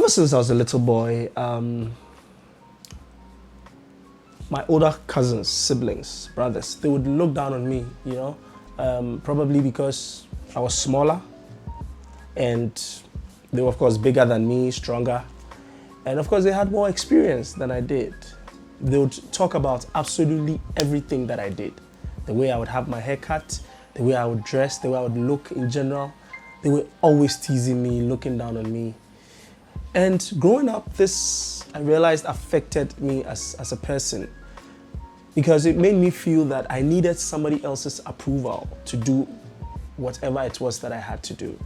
Ever since I was a little boy, my older cousins, siblings, brothers, they would look down on me, probably because I was smaller and they were, of course, bigger than me, stronger. And of course, they had more experience than I did. They would talk about absolutely everything that I did. The way I would have my hair cut, the way I would dress, the way I would look in general. They were always teasing me, looking down on me. And growing up, this, I realized, affected me as a person, because it made me feel that I needed somebody else's approval to do whatever it was that I had to do.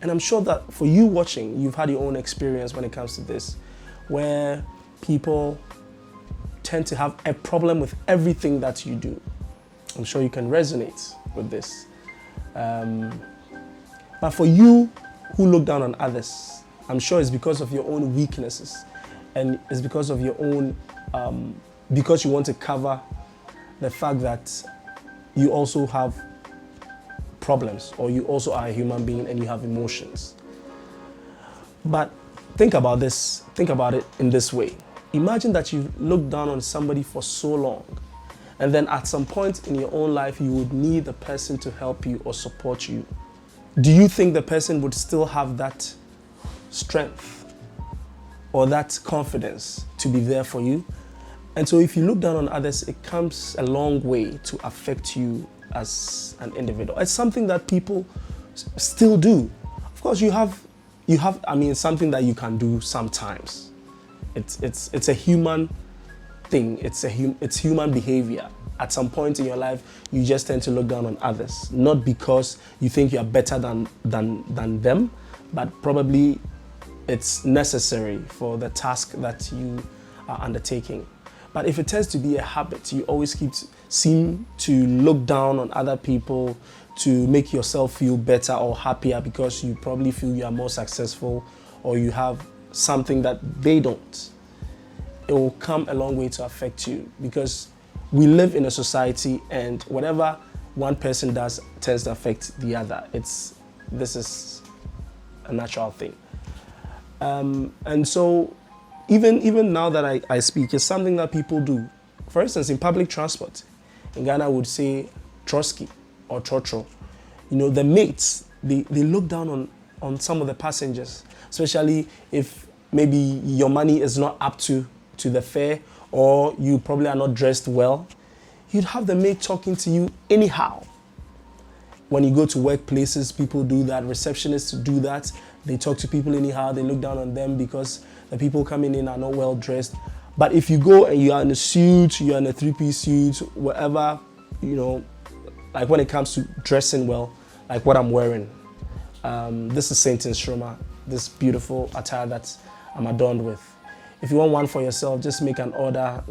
And I'm sure that for you watching, you've had your own experience when it comes to this, where people tend to have a problem with everything that you do. I'm sure you can resonate with this. But for you who look down on others, I'm sure it's because of your own weaknesses, and it's because of your own, because you want to cover the fact that you also have problems, or you also are a human being and you have emotions. But think about this, think about it in this way. Imagine that you look down on somebody for so long, and then at some point in your own life, you would need the person to help you or support you. Do you think the person would still have that strength or that confidence to be there for you? And so if you look down on others, it comes a long way to affect you as an individual. It's something that people still do. Of course, you have, something that you can do sometimes. It's a human thing. It's human behavior. At some point in your life, you just tend to look down on others, not because you think you are better than them, but probably it's necessary for the task that you are undertaking. But if it tends to be a habit, you always seem to look down on other people to make yourself feel better or happier because you probably feel you are more successful or you have something that they don't. It will come a long way to affect you, because we live in a society and whatever one person does tends to affect the other. This is a natural thing. And so even now that I speak, it's something that people do. For instance, in public transport, in Ghana, I would say troski or trotro. The mates, they look down on some of the passengers, especially if maybe your money is not up to the fare, or you probably are not dressed well. You'd have the mate talking to you anyhow. When you go to workplaces, people do that. Receptionists do that. They talk to people anyhow. They look down on them because the people coming in are not well dressed. But if you go and you are in a suit, you're in a three-piece suit, whatever, like when it comes to dressing well, like what I'm wearing. This is Saint Nkrumah, this beautiful attire that I'm adorned with. If you want one for yourself, just make an order,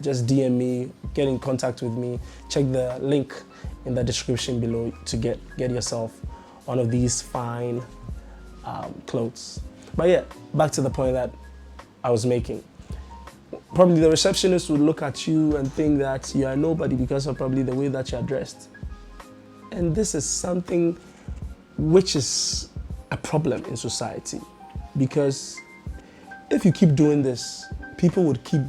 just DM me, get in contact with me, check the link in the description below to get yourself one of these fine clothes. But yeah, back to the point that I was making. Probably the receptionist would look at you and think that you are nobody because of probably the way that you are dressed. And this is something which is a problem in society, because if you keep doing this, people would keep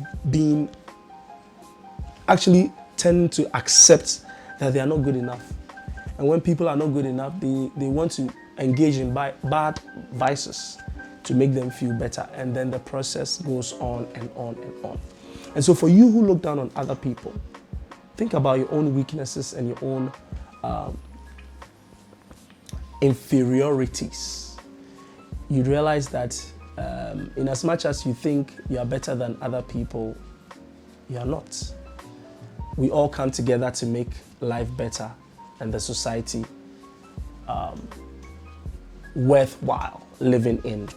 tend to accept that they are not good enough. And when people are not good enough, they want to engage in bad vices to make them feel better. And then the process goes on and on and on. And so for you who look down on other people, think about your own weaknesses and your own inferiorities. You'd realize that in as much as you think you are better than other people, you are not. We all come together to make life better and the society worthwhile living in.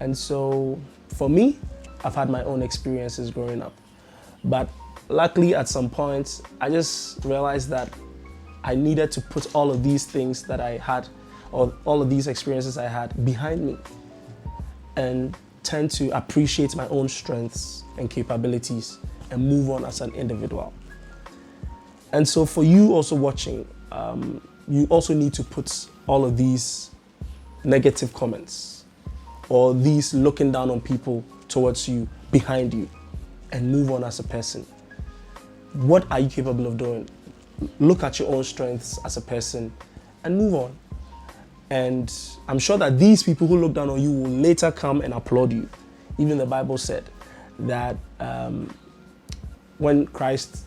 And so for me, I've had my own experiences growing up. But luckily at some point, I just realized that I needed to put all of these things that I had, or all of these experiences I had, behind me, and tend to appreciate my own strengths and capabilities and move on as an individual. And so for you also watching, you also need to put all of these negative comments or these looking down on people towards you, behind you, and move on as a person. What are you capable of doing? Look at your own strengths as a person and move on. And I'm sure that these people who look down on you will later come and applaud you. Even the Bible said that when Christ,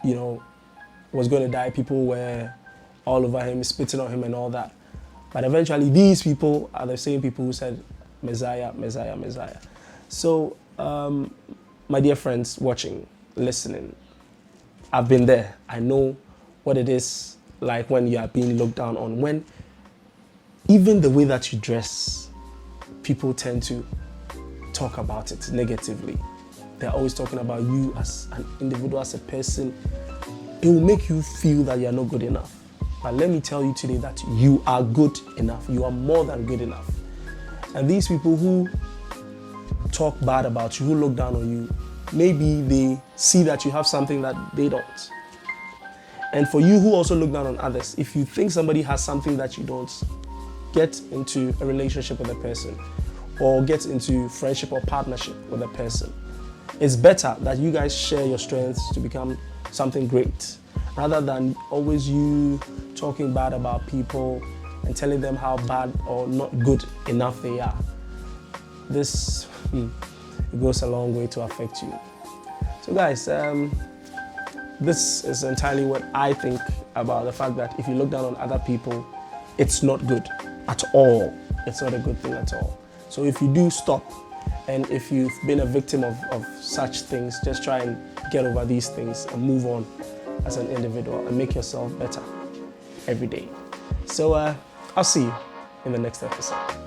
was going to die, people were all over him, spitting on him and all that. But eventually, these people are the same people who said, Messiah, Messiah, Messiah. So, my dear friends watching, listening, I've been there. I know what it is like when you are being looked down on. When even the way that you dress, people tend to talk about it negatively. They're always talking about you as an individual, as a person. It will make you feel that you're not good enough. But let me tell you today that you are good enough. You are more than good enough. And these people who talk bad about you, who look down on you, maybe they see that you have something that they don't. And for you who also look down on others, if you think somebody has something that you don't, get into a relationship with a person or get into friendship or partnership with a person. It's better that you guys share your strengths to become something great, rather than always you talking bad about people and telling them how bad or not good enough they are. This it goes a long way to affect you. So guys, this is entirely what I think about the fact that if you look down on other people, it's not good at all. It's not a good thing at all. So if you do, stop. And if you've been a victim of such things, just try and get over these things and move on as an individual and make yourself better every day. So I'll see you in the next episode.